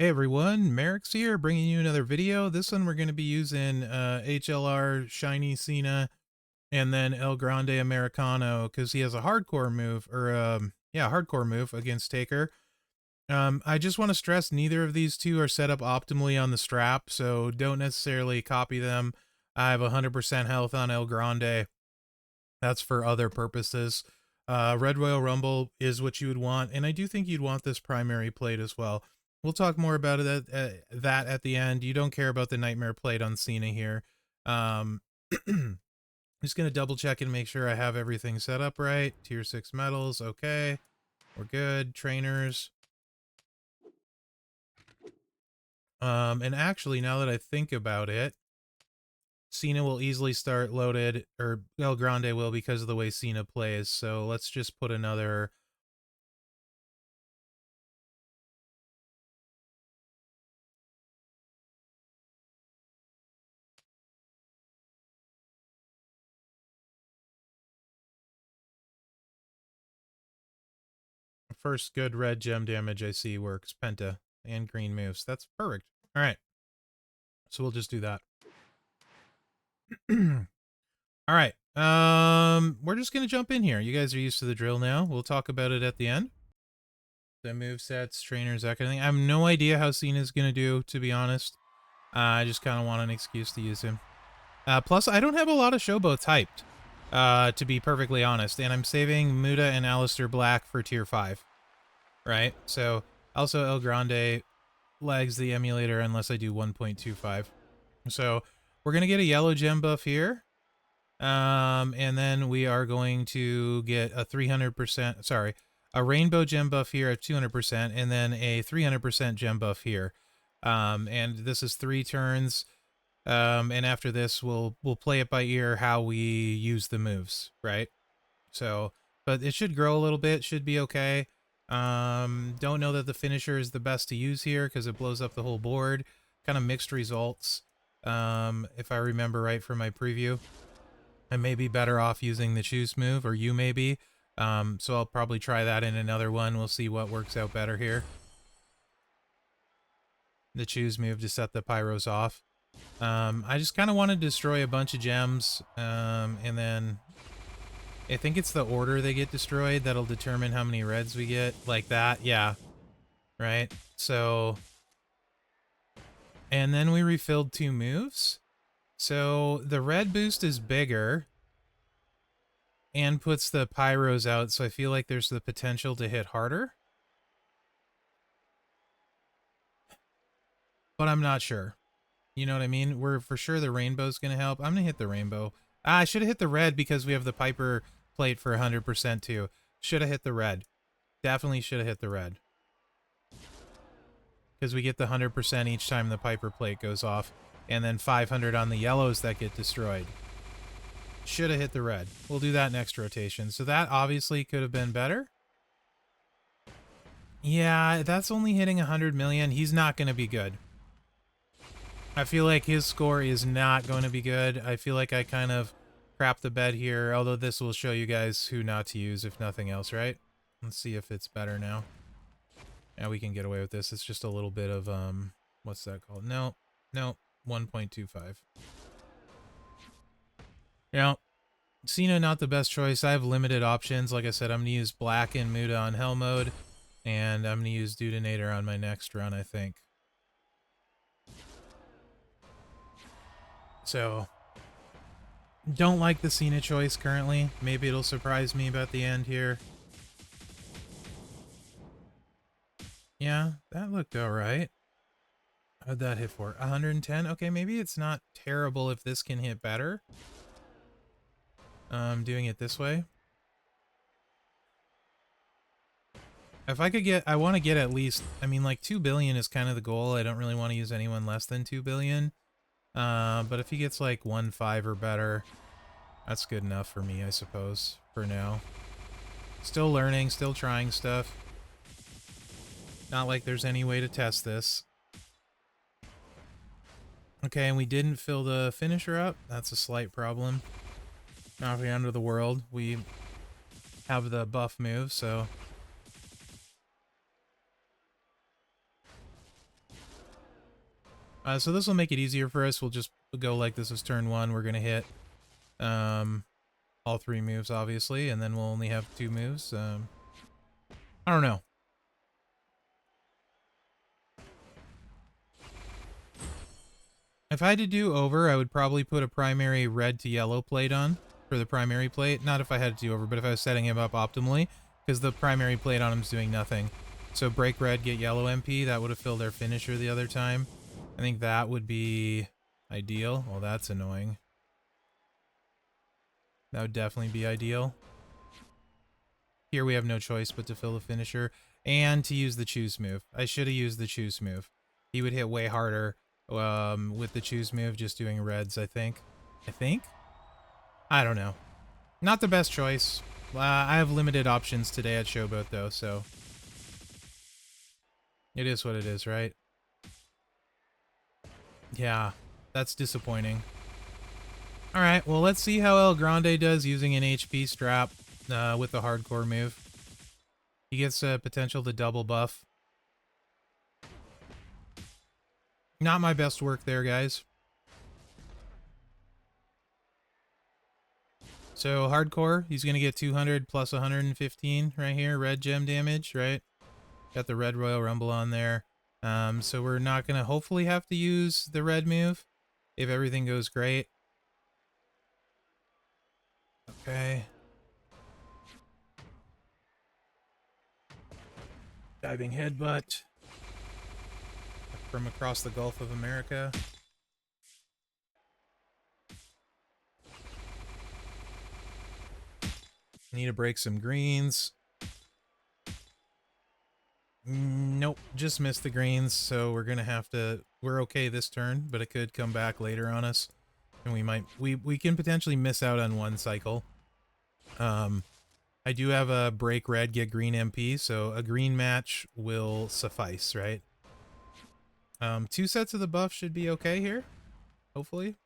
Hey everyone, Mherex here, bringing you another video. This one we're going to be using HLR Shiny Cena and then El Grande Americano because he has a hardcore move, or hardcore move against Taker. I just want to stress neither of these two are set up optimally on the strap, so don't necessarily copy them. I have 100% health on El Grande. That's for other purposes. Red Royal Rumble is what you would want, and I do think you'd want this primary plate as well. We'll talk more about it that at the end. You don't care about the Nightmare plate on Cena here. I'm just going to double check and make sure I have everything set up right. Tier 6 medals, okay. We're good. Trainers. And actually, now that I think about it, Cena will easily start loaded, or El Grande will because of the way Cena plays. So let's just put another... First good red gem damage I see works. Penta and green moves. That's perfect. All right. So we'll just do that. All right. We're just going to jump in here. You guys are used to the drill now. We'll talk about it at the end. The move sets, trainers, that kind of thing. I have no idea how Cena's going to do, to be honest. I just kind of want an excuse to use him. Plus, I don't have a lot of showboats hyped, to be perfectly honest. And I'm saving Muda and Alistair Black for tier 5. Right? So, also El Grande lags the emulator unless I do 1.25. So, we're going to get a yellow gem buff here. And then we are going to get a 300%, sorry, a rainbow gem buff here at 200%, and then a 300% gem buff here. And this is 3 turns. And after this, we'll play it by ear how we use the moves, right? So, but it should grow a little bit, should be okay. Don't know that the finisher is the best to use here because it blows up the whole board. Kind of mixed results, if I remember right from my preview. I may be better off using the choose move, or you may be. So I'll probably try that in another one. We'll see what works out better here. The choose move to set the pyros off. I just kind of want to destroy a bunch of gems, and then I think it's the order they get destroyed that'll determine how many reds we get. Like that, yeah. Right? So... And then we refilled 2 moves. So the red boost is bigger and puts the pyros out, so I feel like there's the potential to hit harder. But I'm not sure. You know what I mean? We're for sure the rainbow's going to help. I'm going to hit the rainbow. I should have hit the red because we have the Piper plate for 100% too. Should have hit the red. Definitely should have hit the red. Because we get the 100% each time the Piper plate goes off. And then 500 on the yellows that get destroyed. Should have hit the red. We'll do that next rotation. So that obviously could have been better. Yeah, that's only hitting 100 million. He's not going to be good. I feel like his score is not going to be good. I feel like I kind of crapped the bed here, although this will show you guys who not to use, if nothing else, right? Let's see if it's better now. Yeah, we can get away with this. It's just a little bit of, what's that called? No, 1.25. Yeah, Cena not the best choice. I have limited options. Like I said, I'm going to use Black and Muda on Hell mode, and I'm going to use Detonator on my next run, I think. So, don't like the Cena choice currently. Maybe it'll surprise me about the end here. Yeah, that looked alright. How'd that hit for? 110? Okay, maybe it's not terrible if this can hit better. Doing it this way. If I could get, I want to get at least, I mean, like 2 billion is kind of the goal. I don't really want to use anyone less than 2 billion. But if he gets like 1.5 or better, that's good enough for me, I suppose, for now. Still learning, still trying stuff. Not like there's any way to test this. Okay, and we didn't fill the finisher up. That's a slight problem. Not the end of the world. We have the buff move, so... So this will make it easier for us. We'll just go like this is turn 1. We're going to hit all 3 moves, obviously, and then we'll only have 2 moves. I don't know. If I had to do over, I would probably put a primary red to yellow plate on for the primary plate. Not if I had to do over, but if I was setting him up optimally, because the primary plate on him is doing nothing. So break red, get yellow MP, that would have filled their finisher the other time. I think that would be ideal. Well, that's annoying. That would definitely be ideal. Here we have no choice but to fill the finisher and to use the choose move. I should have used the choose move. He would hit way harder with the choose move, just doing reds, I think. I don't know. Not the best choice. I have limited options today at Showboat, though, so it is what it is, right? Yeah, that's disappointing. All right, well, let's see how El Grande does using an HP strap with the hardcore move. He gets potential to double buff. Not my best work there, guys. So hardcore, he's going to get 200 plus 115 right here. Red gem damage, right? Got the red Royal Rumble on there. So we're not going to hopefully have to use the red move if everything goes great. Okay. Diving headbutt from across the Gulf of America. Need to break some greens. Nope, just missed the greens, so we're gonna have to... We're okay this turn, but it could come back later on us. And we might... We can potentially miss out on one cycle. I do have a break red, get green MP, so a green match will suffice, right? 2 sets of the buff should be okay here, hopefully.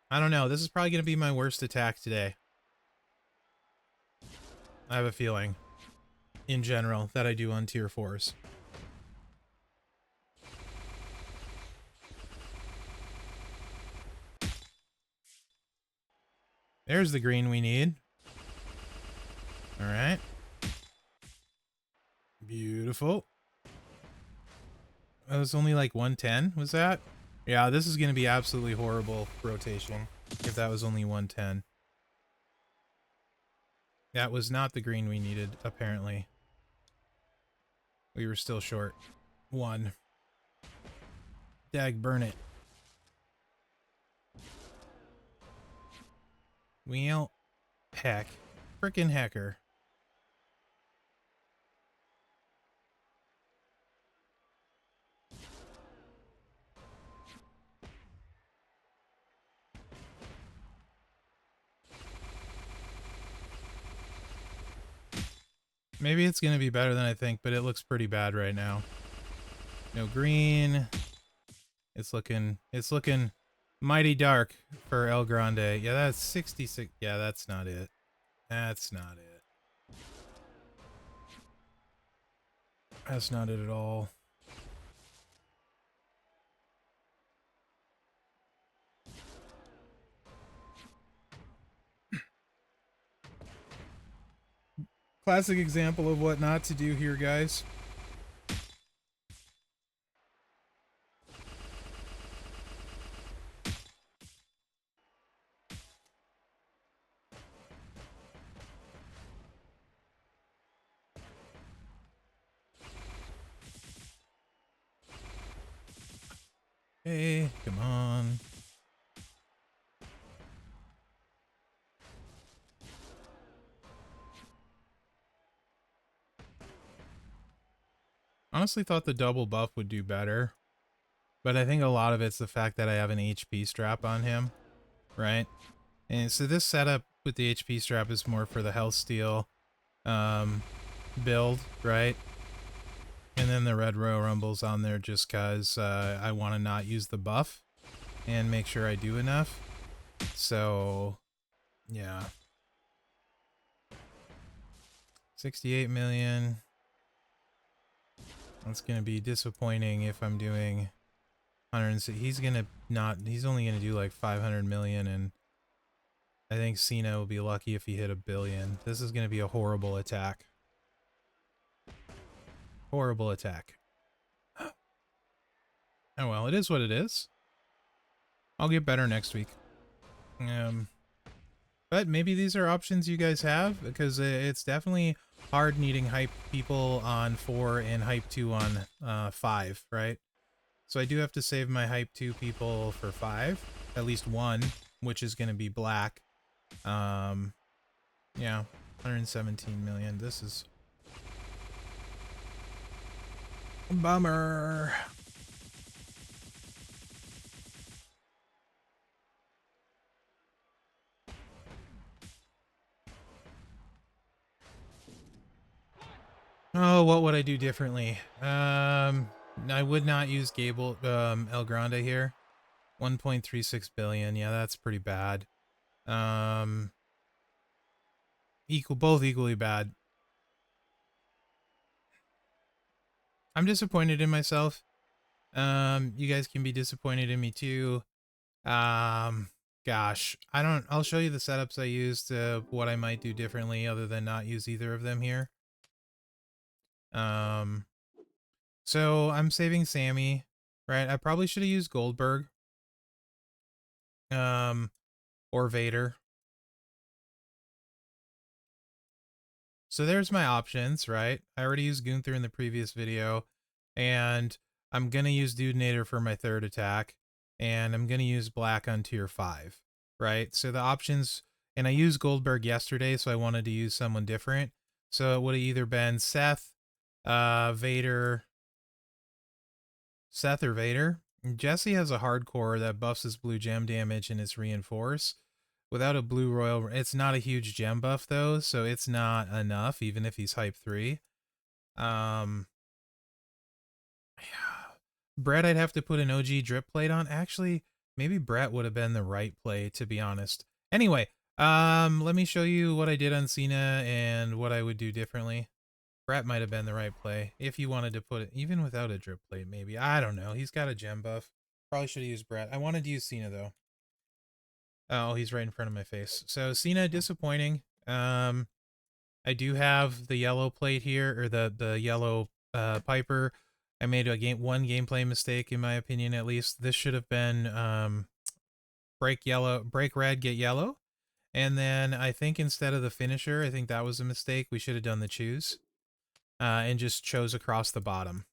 I don't know, this is probably gonna be my worst attack today. I have a feeling, in general, that I do on tier 4s. There's the green we need. Alright. Beautiful. That was only like 110, was that? Yeah, this is going to be absolutely horrible rotation if that was only 110. That was not the green we needed, apparently. We were still short. 1. Dag burn it. Well, heck. Frickin' hecker. Maybe it's going to be better than I think, but it looks pretty bad right now. No green. It's looking mighty dark for El Grande. Yeah, that's 66. Yeah, that's not it. That's not it. That's not it at all. Classic example of what not to do here, guys. Hey, come on. Honestly thought the double buff would do better. But I think a lot of it's the fact that I have an HP strap on him, right? And so this setup with the HP strap is more for the health steal build, right? And then the red Royal Rumble's on there just because I want to not use the buff and make sure I do enough. So, yeah. 68 million. That's going to be disappointing if I'm doing He's gonna not. He's only gonna do like 500 million, and I think Cena will be lucky if he hit 1 billion. This is gonna be a horrible attack. Horrible attack. Oh well, it is what it is. I'll get better next week. But maybe these are options you guys have, because it's definitely hard needing hype people on 4 and hype 2 on 5, right? So I do have to save my hype 2 people for 5, at least one, which is going to be black. Yeah, 117 million. This is a bummer. Oh, what would I do differently? I would not use El Grande here. 1.36 billion. Yeah, that's pretty bad. Both equally bad. I'm disappointed in myself. You guys can be disappointed in me too. Gosh, I'll show you the setups I used, what I might do differently other than not use either of them here. So I'm saving Sammy, right? I probably should have used Goldberg. Or Vader. So there's my options, right? I already used Gunther in the previous video, and I'm gonna use Dudenator for my 3rd attack, and I'm gonna use Black on tier 5, right? So the options, and I used Goldberg yesterday, so I wanted to use someone different. So it would have either been Seth, Vader, Seth or Vader. Jesse has a hardcore that buffs his blue gem damage and is reinforced. Without a blue royal, it's not a huge gem buff though, so it's not enough, even if he's hype 3. Yeah. Brett, I'd have to put an OG drip plate on. Actually, maybe Brett would have been the right play, to be honest. Anyway, let me show you what I did on Cena and what I would do differently. Brett might have been the right play if you wanted to put it, even without a drip plate, maybe. I don't know. He's got a gem buff. Probably should have used Brett. I wanted to use Cena though. Oh, he's right in front of my face. So Cena, disappointing. I do have the yellow plate here, or the yellow Piper. I made one gameplay mistake, in my opinion, at least. This should have been break red, get yellow. And then I think instead of the finisher, I think that was a mistake. We should have done the choose and just chose across the bottom,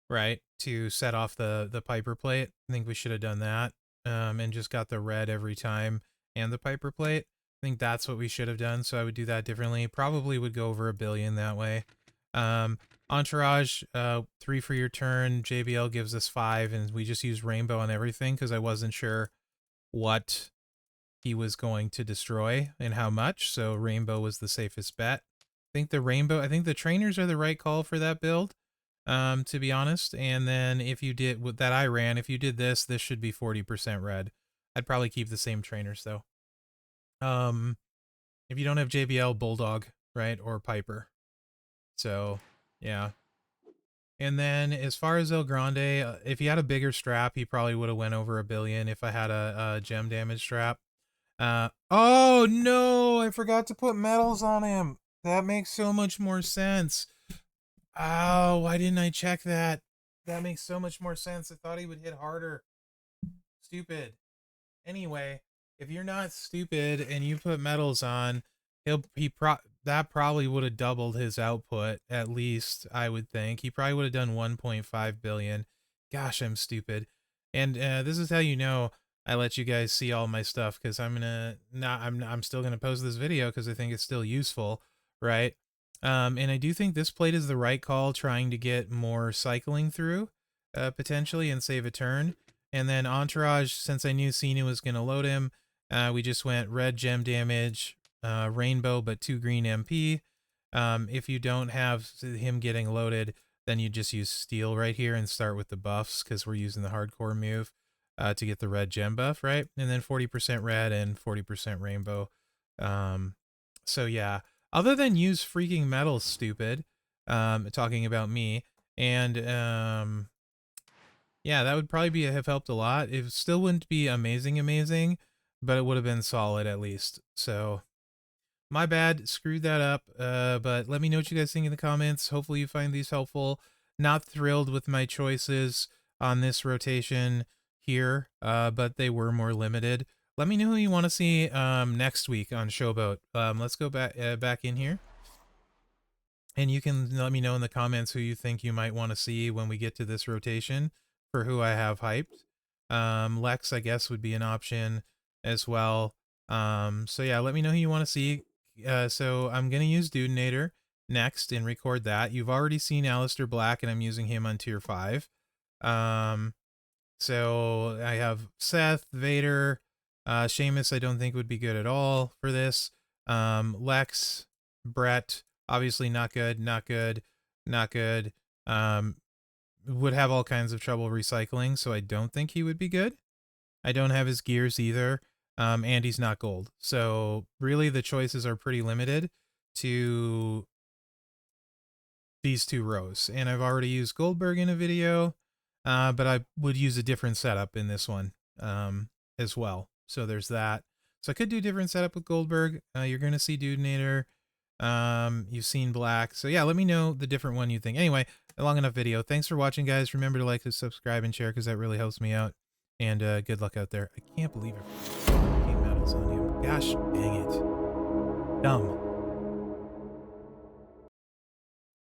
right, to set off the Piper plate. I think we should have done that and just got the red every time and the Piper plate. I think that's what we should have done, so I would do that differently. Probably would go over 1 billion that way. Entourage, 3 for your turn. JBL gives us 5, and we just use Rainbow on everything because I wasn't sure what he was going to destroy and how much, so Rainbow was the safest bet. I think the trainers are the right call for that build, to be honest. And then if you did what that I ran, if you did this should be 40% red. I'd probably keep the same trainers though. If you don't have JBL, Bulldog, right, or Piper. So yeah. And then as far as El Grande, if he had a bigger strap, he probably would have went over 1 billion if I had a gem damage strap. Oh no, I forgot to put metals on him. That makes so much more sense. Oh, why didn't I check that? That makes so much more sense. I thought he would hit harder. Stupid. Anyway, if you're not stupid and you put metals on, that probably would have doubled his output, at least, I would think. He probably would have done 1.5 billion. Gosh, I'm stupid. And this is how you know I let you guys see all my stuff, because I'm still gonna post this video because I think it's still useful, right? And I do think this plate is the right call, trying to get more cycling through, potentially, and save a turn. And then Entourage, since I knew Cena was going to load him, we just went red gem damage, rainbow, but 2 green MP. If you don't have him getting loaded, then you just use steel right here and start with the buffs, because we're using the hardcore move to get the red gem buff, right? And then 40% red and 40% rainbow. So yeah, other than use freaking metal, stupid, talking about me, and Yeah, that would probably have helped a lot. It still wouldn't be amazing, but it would have been solid at least. So my bad, screwed that up. But let me know what you guys think in the comments. Hopefully you find these helpful. Not thrilled with my choices on this rotation here, but they were more limited. Let me know who you want to see next week on Showboat. Let's go back in here. And you can let me know in the comments who you think you might want to see when we get to this rotation for who I have hyped. Lex, I guess, would be an option as well. So yeah, let me know who you want to see. So I'm going to use Dudinator next and record that. You've already seen Alistair Black, and I'm using him on tier 5. So I have Seth, Vader, Seamus I don't think would be good at all for this. Lex, Brett, obviously not good, not good, not good. Would have all kinds of trouble recycling, so I don't think he would be good. I don't have his gears either, and he's not gold. So really the choices are pretty limited to these two rows. And I've already used Goldberg in a video, but I would use a different setup in this one as well. So there's that. So I could do a different setup with Goldberg. You're going to see Dudinator. You've seen Black. So yeah, let me know the different one you think. Anyway, a long enough video. Thanks for watching, guys. Remember to like, subscribe, and share because that really helps me out. And good luck out there. I can't believe it. Medals on you. Gosh dang it. Dumb.